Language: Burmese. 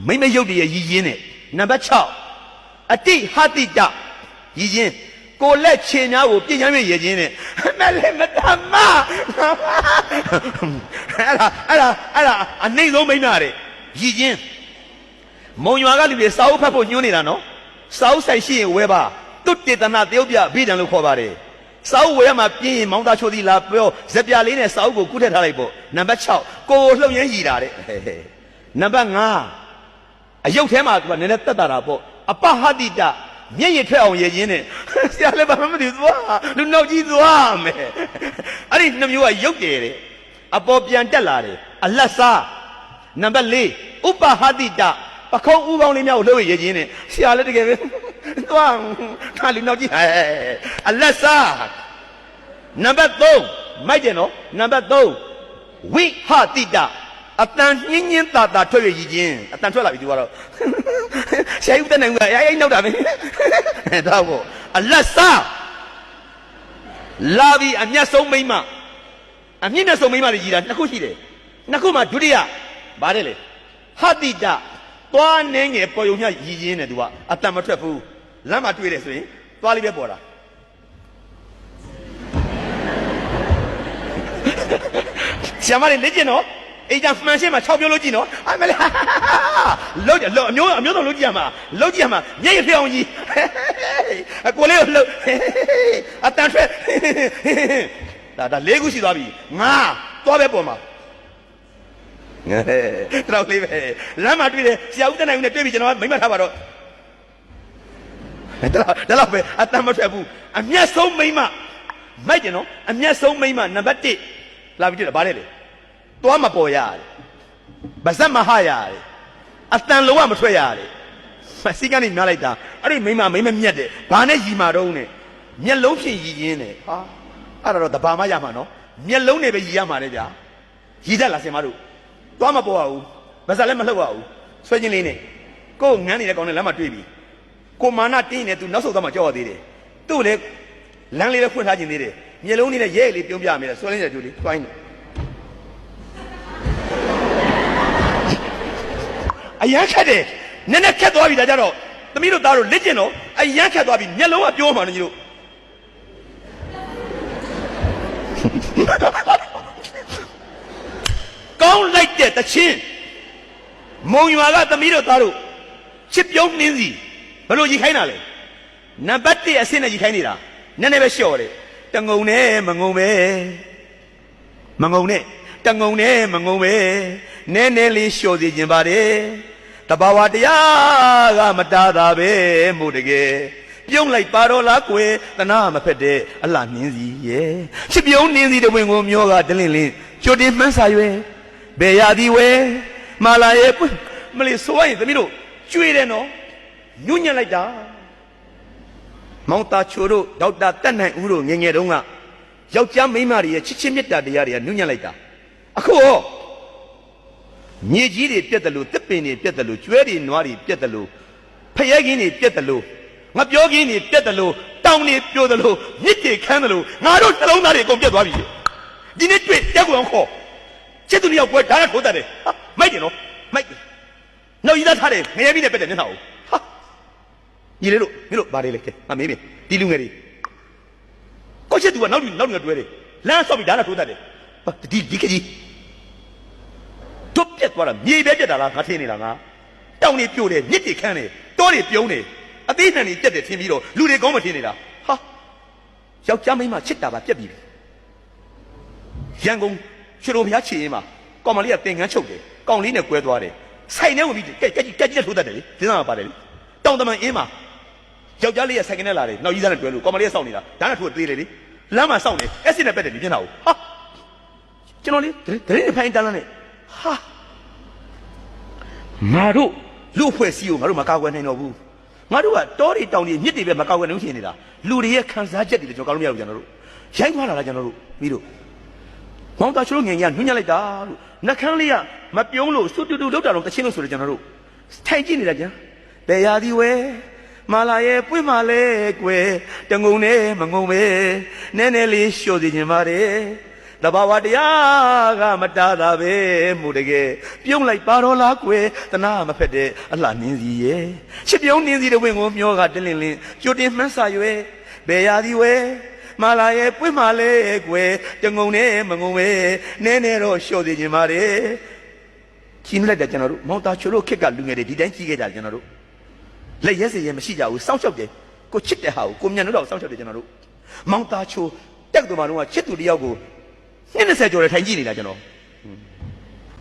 မိမရုပ်တည်းရည်ရင်နဲ့နံပါတ်6အတိဟာတိတရည်ရင်ကိုလက်ချင်များကိုပြင်းချမ်းရည်ခြင်းနဲ့မလေးမတမအဲ့ဒါအနှိမ့်ဆုံးမိမတဲ့ရည်ချင်းမုံရွာကလူတွေစာအုပ်ဖတ်ဖို့ညွှန်းနေတာနော်စာအုပ်ဆိုင်ရှိရင်ဝဲပါတုတ်တေတနာတယောက်ပြအဘိဓမ္မာလို့ခေါ်ပါတယ်စာအုပ်ဝဲမှာပြင်းရင်မောင်းသားချိုးသီးလာပြောဇက်ပြလေးနဲ့စာအုပ်ကိုကူးထည့်ထားလိုက်ပေါ့နံပါတ်6ကိုလှုပ်ရမ်းရည်တာတဲ့နံပါတ်5အယုတ်ထဲမှာသူကနည်းနည်းတက်တာပေါ့အပဟတိတမျက်ရည်ထွက်အောင်ရည်ရင်းနဲ့ဆရာလည်းဘာမှမသိသွားလူနောက်ကြီးသွားမယ်အဲ့ဒီနှမျိုးကရုပ်တယ်တဲ့အပေါ်ပြန်တက်လာတယ်အလတ်စားနံပါတ်4ဥပဟတိတပခုံးဥပေါင်းလေးများကိုလှုပ်ရည်ရင်းနဲ့ဆရာလည်းတကယ်ပဲသွားခါလူနောက်ကြီးအလတ်စားနံပါတ်3မိုက်တယ်နော်နံပါတ်3ဝိဟတိတအတန်ညင်းညင်းတာတာထွက်ရည်ချင်းအတန်ထွက်လာပြီသူကတော့ဆရာကြီးတက်နိုင်ဘူးအဲ့နောက်တာပဲတော့ပေါ့အလတ်စားလာပြီအမျက်ဆုံးမိမအမြင့်နဲ့ဆုံးမိမတွေကြီးတာနှစ်ခုရှိတယ်နှစ်ခုမှဒုတိယဗါတယ်လေဟတိတသွားနေငယ်ပေါ်ယုံညရည်ချင်းနဲ့သူကအတန်မထွက်ဘူးလမ်းမှာတွေ့တယ်ဆိုရင်သွားလေးပဲပေါ်တာဆရာမလေးလက်ကျင်နော်အေးကြမှန်ရှင်းမှာ6ပြောလို့ကြည့်နော်အမလေးလှုပ်ကြလှုပ်အမျိုးစုံလှုပ်ကြည့်ရမှာလှုပ်ကြည့်ရမှာမျက်ရည်ဖြစ်အောင်ကြီးအကိုလေးကိုလှုပ်အတန်ထွက်ဒါ၄ခုရှိသွားပြီငါသွားပဲပေါ်မှာတော့လေးပဲလမ်းမှာတွေ့တယ်ဆရာဦးတက်နိုင်ဦးနဲ့တွေ့ပြီကျွန်တော်မိမထားပါတော့ဒါတော့ပဲအတန်မထွက်ဘူးအမျက်ဆုံးမိမမိုက်တယ်နော်အမျက်ဆုံးမိမနံပါတ်1လာပြီးတွေ့တယ်ဗါတယ်လေသွားမပေါ်ရတယ်ဗဇက်မဟရတယ်အတန်လုံးဝမထွက်ရတယ်စီကနေများလိုက်တာအဲ့ဒီမိမမြက်တယ်ဘာနဲ့ရီမာတော့နဲ့မျက်လုံးဖြင့်ရီရင်းတယ်ဟာအဲ့ဒါတော့တဘာမှရမှာနော်မျက်လုံးနဲ့ပဲရီရမှာလေဗျာရီတတ်လားဆင်မတို့သွားမပေါ်ရဘူးဗဇက်လည်းမလှုပ်ရဘူးဆွဲချင်းလေးနဲ့ကိုယ်ငန်းနေတဲ့ကောင်နဲ့လမ်းမှာတွေ့ပြီကိုမာနတင်းနေသူနောက်ဆုတ်သွားမှကြောက်ရသေးတယ်သူ့လည်းလမ်းလေးလည်းဖွင့်ထားခြင်းသေးတယ်မျက်လုံးလေးနဲ့ရဲလေးပြုံးပြမယ်ဆွဲလေးနဲ့တူလေးတွိုင်းတယ်အရန်ခက်တယ်နည်းနည်းခက်သွားပြီဒါကြတော့သမီးတို့သားတို့လက်ကျင်တော့အရန်ခက်သွားပြီမျက်လုံးကပြောမှလို့ညီတို့ကောင်းလိုက်တဲ့တချင်းမုံရွာကသမီးတို့သားတို့ချစ်ပြုံးနှင်းစီဘယ်လိုကြီးခိုင်းတာလဲနံပါတ်1အဆင့်နဲ့ကြီးခိုင်းနေတာနည်းနည်းပဲလျှော့တယ်တငုံနဲ့မငုံပဲမငုံနဲ့တငုံနဲ့မငုံပဲနည်းနည်းလေးလျှော့စေခြင်းပါတယ်တဘာဝတရားကမတားတာပဲမို့တကယ်ပြုံးလိုက်ပါတော့လားကွယ်တနာမဖက်တဲ့အလှနှင်းစီရဲ့ချစ်ပြုံးနှင်းစီတဝင်းကိုမျောကတလင်းလင်းကြိုတင်မှန်းစာရွယ်ဘယ်ရသည်ဝဲမာလာရဲ့မလေးဆိုရင်သမီးတို့ကျွေးတယ်နော်ညွညံ့လိုက်တာမောင်သားချိုတို့ဒေါက်တာတက်နိုင်ဦးတို့ငငယ်တုန်းကယောက်ျားမိန်းမတွေရဲ့ချစ်ချင်းမေတ္တာတရားတွေကညွညံ့လိုက်တာအခုဟောမြေကြီးတွေပြက်တယ်လို့တစ်ပင်တွေပြက်တယ်လို့ကျွဲတွေနွားတွေပြက်တယ်လို့ဖရဲကင်းတွေပြက်တယ်လို့ငါပြောကင်းတွေပြက်တယ်လို့တောင်တွေပြိုတယ်လို့မြစ်တွေခမ်းတယ်လို့ငါတို့နှလုံးသားတွေအကုန်ပြက်သွားပြီဒီနေ့တွေ့တက်ကွန်ခေါ်ချစ်သူတယောက်ပွဲဓာတ်ထိုးတတ်တယ်မိုက်တယ်နော်မိုက်တယ်နောက်ရည်သားထားတယ်ငရဲပြီးနဲ့ပက်တယ်မျက်နှာကိုဟာညီလေးတို့မင်းတို့ဘာတွေလဲကဲအမေးမေးဒီလူငယ်တွေကိုချစ်သူကနောက်တွဲတယ်လမ်းဆော့ပြီးဓာတ်ထိုးတတ်တယ်ဒီကကြီးတို့ပြက်သွားတာမြေပဲပြက်တာလားငါထင်နေတာငါတောင်တွေပြိုတယ်မြစ်တွေခမ်းတယ်တောတွေပြုံးတယ်အသေးနှံတွေပြက်တယ်ထင်ပြီးတော့လူတွေကောင်းမထင်နေတာဟာယောက်ျားမိန်းမချစ်တာပါပြက်ပြီရန်ကုန်ရွှေလိုဘုရားချီရင်မှာကောင်မလေးကတင်ကန်းချုပ်တယ်ကောင်လေးနဲ့ကွဲသွားတယ်ဆိုင်ထဲဝင်ပြီးကက်ကြီးထိုးတတ်တယ်လေဒီစားမှာပါတယ်လေတောင်တမန်အင်းမှာယောက်ျားလေးကဆိုင်ကနေလာတယ်နောက်ကြီးစားနဲ့တွဲလို့ကောင်မလေးကစောင့်နေတာဒါနဲ့ထိုးသေးလေလမ်းမှာစောင့်နေအက်စစ်နဲ့ပက်တယ်ဒီမျက်နှာကိုဟာကျွန်တော်လေးဒရင်းဖိုင်တန်းလာနဲ့ဟာငါတို့လူဖွဲ့စည်းကိုငါတို့မကောက်ွယ်နိုင်တော့ဘူးငါတို့ကတောတွေတောင်တွေမြစ်တွေပဲမကောက်ွယ်နိုင်ဖြစ်နေတာလူတွေရဲ့ခံစားချက်တွေလည်းကျွန်တော်ကောက်လို့မရဘူးကျွန်တော်တို့ရိုက်သွားလာတာကျွန်တော်တို့ပြီးတော့မောင်သားချိုးငယ်ကြီးကညှညက်လိုက်တာလို့နှကန်းလေးကမပြုံးလို့စွတူတူလောက်တာတော့တချင်းလို့ဆိုတယ်ကျွန်တော်တို့ထိုင်ကြည့်နေတာကြဘယ်ရာဒီဝဲမာလာရဲ့ပွင့်မာလဲကွယ်တငုံနဲ့မငုံပဲနည်းနည်းလေးလျှော့စီခြင်းပါတယ် တဘာဝတရားကမတားတာပဲမှုတကယ်ပြုံးလိုက်ပါတော့လားကွယ်တနာမဖက်တဲ့အလှနင်းစီရဲ့ချစ်ပြုံးနင်းစီတဲ့ဝင်ကိုမျောကတင်းလင်းလင်းကြိုတင်မှန်းစာရွယ်ဘယ်ရာဒီဝဲမာလာရဲ့ပွင့်မာလဲကွယ်တငုံနဲ့မငုံပဲနဲနဲတော့လျှော့သေးခြင်းပါတယ်ချင်းလိုက်တယ်ကျွန်တော်တို့မောင်သားချိုတို့ခက်ကလူငယ်တွေဒီတိုင်းကြီးခဲ့ကြတယ်ကျွန်တော်တို့လက်ရက်စရဲမရှိကြဘူးစောင့်ရှောက်တယ်ကိုချစ်တဲ့ဟာကိုကိုမြန်တို့တော့စောင့်ရှောက်တယ်ကျွန်တော်တို့မောင်သားချိုတက်တော်မှာတော့ချစ်သူတယောက်ကို20ကျော်တယ်ထိုင်ကြည့်နေတာကျွန်တော်